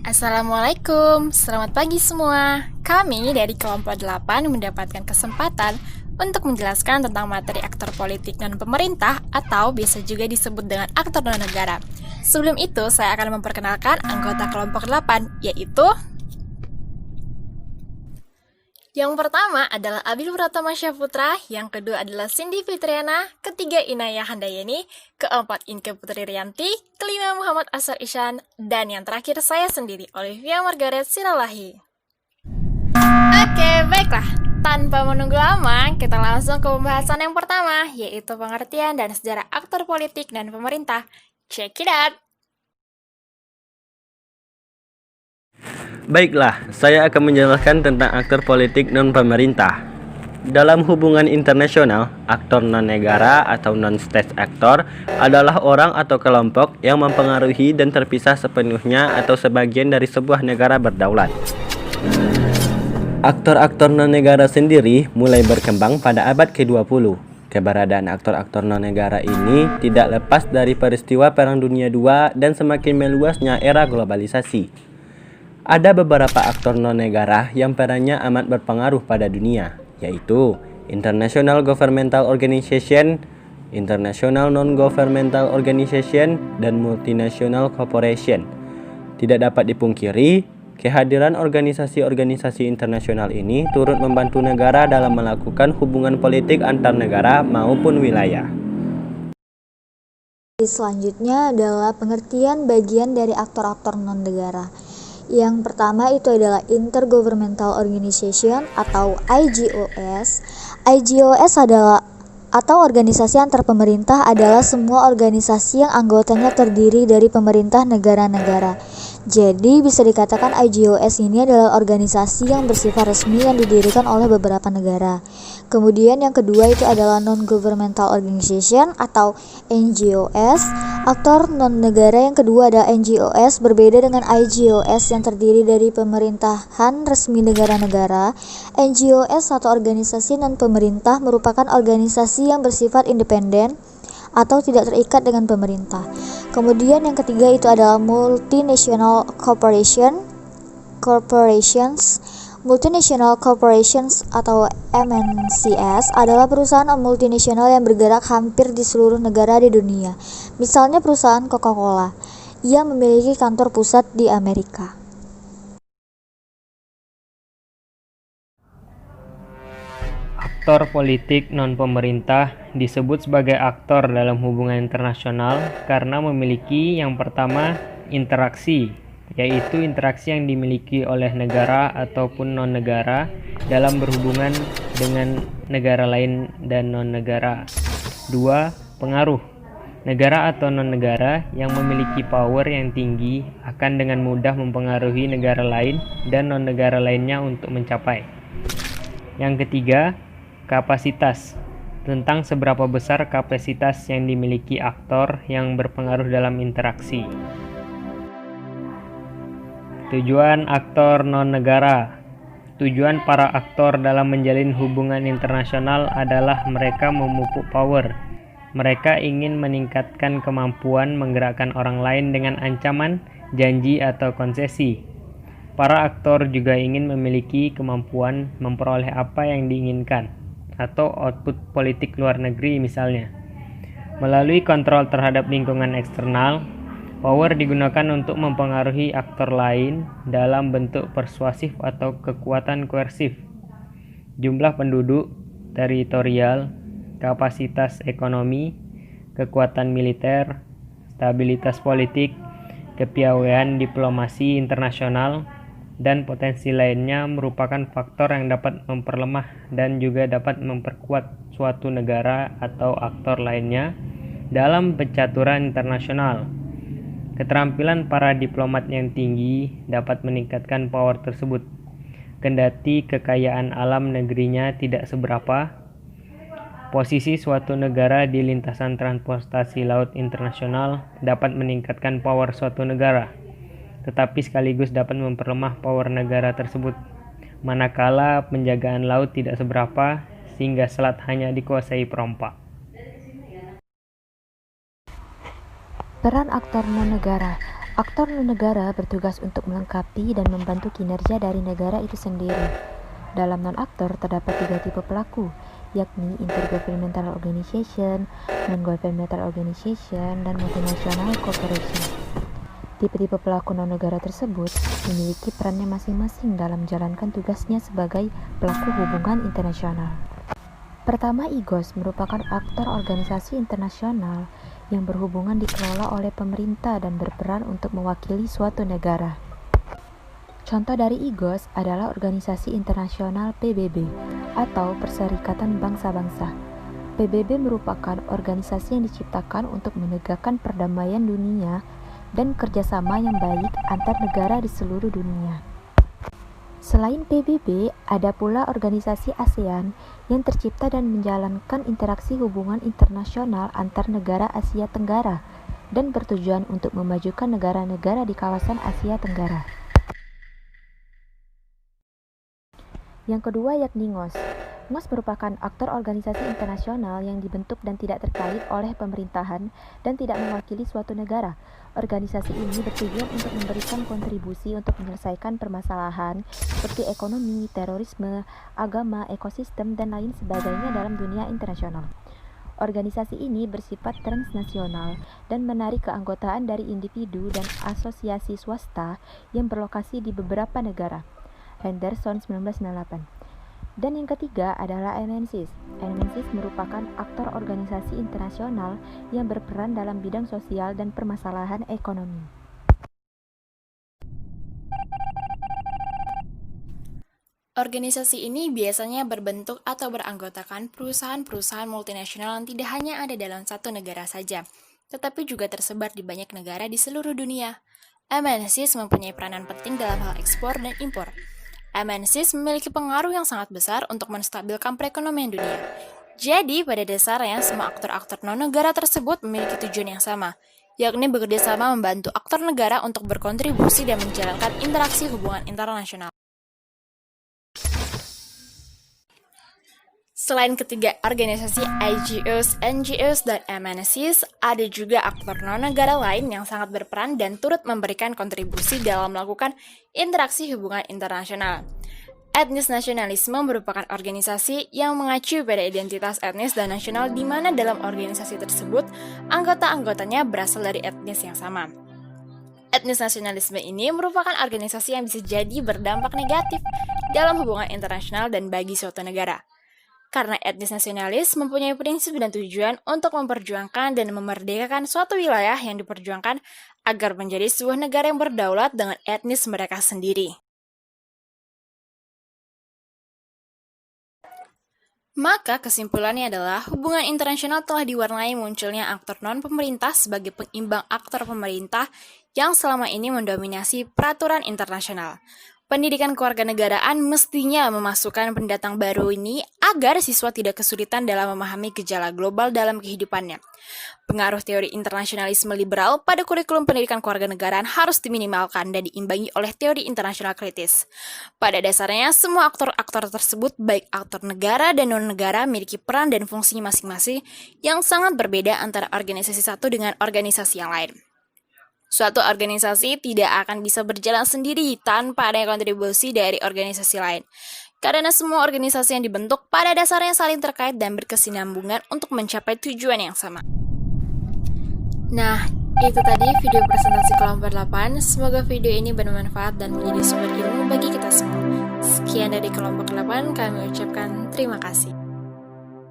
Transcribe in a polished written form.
Assalamualaikum, selamat pagi semua. Kami dari kelompok 8 mendapatkan kesempatan untuk menjelaskan tentang materi aktor politik non pemerintah atau biasa juga disebut dengan aktor non negara. Sebelum itu, saya akan memperkenalkan anggota kelompok 8, yaitu yang pertama adalah Abil Pratama Syaputra, yang kedua adalah Cindy Fitriana, ketiga Inayah Handayani, keempat Inke Putri Rianti, kelima Muhammad Asar Ishan, dan yang terakhir saya sendiri, Olivia Margaret Siralahi. Oke, baiklah. Tanpa menunggu lama, kita langsung ke pembahasan yang pertama, yaitu pengertian dan sejarah aktor politik dan pemerintah. Check it out! Baiklah, saya akan menjelaskan tentang aktor politik non-pemerintah. Dalam hubungan internasional, aktor non-negara atau non-state actor adalah orang atau kelompok yang mempengaruhi dan terpisah sepenuhnya atau sebagian dari sebuah negara berdaulat. Aktor-aktor non-negara sendiri mulai berkembang pada abad ke-20. Keberadaan aktor-aktor non-negara ini tidak lepas dari peristiwa Perang Dunia II dan semakin meluasnya era globalisasi. Ada beberapa aktor non-negara yang perannya amat berpengaruh pada dunia, yaitu International Governmental Organization, International Non-Governmental Organization, dan Multinational Corporation. Tidak dapat dipungkiri, kehadiran organisasi-organisasi internasional ini turut membantu negara dalam melakukan hubungan politik antar negara maupun wilayah. Selanjutnya adalah pengertian bagian dari aktor-aktor non-negara. Yang pertama itu adalah Intergovernmental Organization atau IGOS. IGOS adalah atau organisasi antar pemerintah adalah semua organisasi yang anggotanya terdiri dari pemerintah negara-negara. Jadi bisa dikatakan IGOS ini adalah organisasi yang bersifat resmi yang didirikan oleh beberapa negara. Kemudian yang kedua itu adalah Non-Governmental Organization atau NGOS. Aktor non-negara yang kedua ada NGOS, berbeda dengan IGOS yang terdiri dari pemerintahan resmi negara-negara. NGOS atau organisasi non-pemerintah merupakan organisasi yang bersifat independen atau tidak terikat dengan pemerintah. Kemudian yang ketiga itu adalah Multinational Corporations. Multinational Corporations atau MNCs adalah perusahaan multinasional yang bergerak hampir di seluruh negara di dunia. Misalnya perusahaan Coca-Cola yang memiliki kantor pusat di Amerika. Aktor politik non-pemerintah disebut sebagai aktor dalam hubungan internasional karena memiliki yang pertama interaksi, yaitu interaksi yang dimiliki oleh negara ataupun non-negara dalam berhubungan dengan negara lain dan non-negara. 2. Pengaruh. Negara atau non-negara yang memiliki power yang tinggi akan dengan mudah mempengaruhi negara lain dan non-negara lainnya untuk mencapai. Yang ketiga, kapasitas. Tentang seberapa besar kapasitas yang dimiliki aktor yang berpengaruh dalam interaksi. Tujuan aktor non-negara. Tujuan para aktor dalam menjalin hubungan internasional adalah mereka memupuk power. Mereka ingin meningkatkan kemampuan menggerakkan orang lain dengan ancaman, janji, atau konsesi. Para aktor juga ingin memiliki kemampuan memperoleh apa yang diinginkan, atau output politik luar negeri misalnya. Melalui kontrol terhadap lingkungan eksternal, power digunakan untuk mempengaruhi aktor lain dalam bentuk persuasif atau kekuatan koersif. Jumlah penduduk, teritorial, kapasitas ekonomi, kekuatan militer, stabilitas politik, kepiawaian diplomasi internasional, dan potensi lainnya merupakan faktor yang dapat memperlemah dan juga dapat memperkuat suatu negara atau aktor lainnya dalam pencaturan internasional. Keterampilan para diplomat yang tinggi dapat meningkatkan power tersebut. Kendati kekayaan alam negerinya tidak seberapa, posisi suatu negara di lintasan transportasi laut internasional dapat meningkatkan power suatu negara, tetapi sekaligus dapat memperlemah power negara tersebut, manakala penjagaan laut tidak seberapa, sehingga selat hanya dikuasai perompak. Peran aktor non-negara. Aktor non-negara bertugas untuk melengkapi dan membantu kinerja dari negara itu sendiri. Dalam non-aktor terdapat 3 tipe pelaku, yakni intergovernmental organization, non-governmental organization, dan multinational corporation. Tipe-tipe pelaku non-negara tersebut memiliki perannya masing-masing dalam menjalankan tugasnya sebagai pelaku hubungan internasional. Pertama, IGOS merupakan aktor organisasi internasional yang berhubungan dikelola oleh pemerintah dan berperan untuk mewakili suatu negara. Contoh dari IGOS adalah Organisasi Internasional PBB atau Perserikatan Bangsa-Bangsa. PBB merupakan organisasi yang diciptakan untuk menegakkan perdamaian dunia dan kerjasama yang baik antar negara di seluruh dunia. Selain PBB, ada pula organisasi ASEAN yang tercipta dan menjalankan interaksi hubungan internasional antar negara Asia Tenggara dan bertujuan untuk memajukan negara-negara di kawasan Asia Tenggara. Yang kedua yakni NGOS. NGOS merupakan aktor organisasi internasional yang dibentuk dan tidak terkait oleh pemerintahan dan tidak mewakili suatu negara. Organisasi ini bertujuan untuk memberikan kontribusi untuk menyelesaikan permasalahan seperti ekonomi, terorisme, agama, ekosistem, dan lain sebagainya dalam dunia internasional. Organisasi ini bersifat transnasional dan menarik keanggotaan dari individu dan asosiasi swasta yang berlokasi di beberapa negara. Henderson 1998. Dan yang ketiga adalah MNCs. MNCs merupakan aktor organisasi internasional yang berperan dalam bidang sosial dan permasalahan ekonomi. Organisasi ini biasanya berbentuk atau beranggotakan perusahaan-perusahaan multinasional yang tidak hanya ada dalam satu negara saja, tetapi juga tersebar di banyak negara di seluruh dunia. MNCs mempunyai peranan penting dalam hal ekspor dan impor. MNCs memiliki pengaruh yang sangat besar untuk menstabilkan perekonomian dunia. Jadi, pada dasarnya, semua aktor-aktor non-negara tersebut memiliki tujuan yang sama, yakni bekerjasama membantu aktor negara untuk berkontribusi dan menjalankan interaksi hubungan internasional. Selain ketiga organisasi IGOs, NGOs, dan MNCs, ada juga aktor non-negara lain yang sangat berperan dan turut memberikan kontribusi dalam melakukan interaksi hubungan internasional. Etnis nasionalisme merupakan organisasi yang mengacu pada identitas etnis dan nasional di mana dalam organisasi tersebut, anggota-anggotanya berasal dari etnis yang sama. Etnis nasionalisme ini merupakan organisasi yang bisa jadi berdampak negatif dalam hubungan internasional dan bagi suatu negara. Karena etnis nasionalis mempunyai prinsip dan tujuan untuk memperjuangkan dan memerdekakan suatu wilayah yang diperjuangkan agar menjadi sebuah negara yang berdaulat dengan etnis mereka sendiri. Maka kesimpulannya adalah hubungan internasional telah diwarnai munculnya aktor non-pemerintah sebagai pengimbang aktor pemerintah yang selama ini mendominasi peraturan internasional. Pendidikan kewarganegaraan mestinya memasukkan pendatang baru ini agar siswa tidak kesulitan dalam memahami gejala global dalam kehidupannya. Pengaruh teori internasionalisme liberal pada kurikulum pendidikan kewarganegaraan harus diminimalkan dan diimbangi oleh teori internasional kritis. Pada dasarnya, semua aktor-aktor tersebut, baik aktor negara dan non-negara, memiliki peran dan fungsinya masing-masing yang sangat berbeda antara organisasi satu dengan organisasi yang lain. Suatu organisasi tidak akan bisa berjalan sendiri tanpa adanya kontribusi dari organisasi lain. Karena semua organisasi yang dibentuk pada dasarnya saling terkait dan berkesinambungan untuk mencapai tujuan yang sama. Nah, itu tadi video presentasi kelompok 8. Semoga video ini bermanfaat dan menjadi sumber ilmu bagi kita semua. Sekian dari kelompok 8, kami ucapkan terima kasih.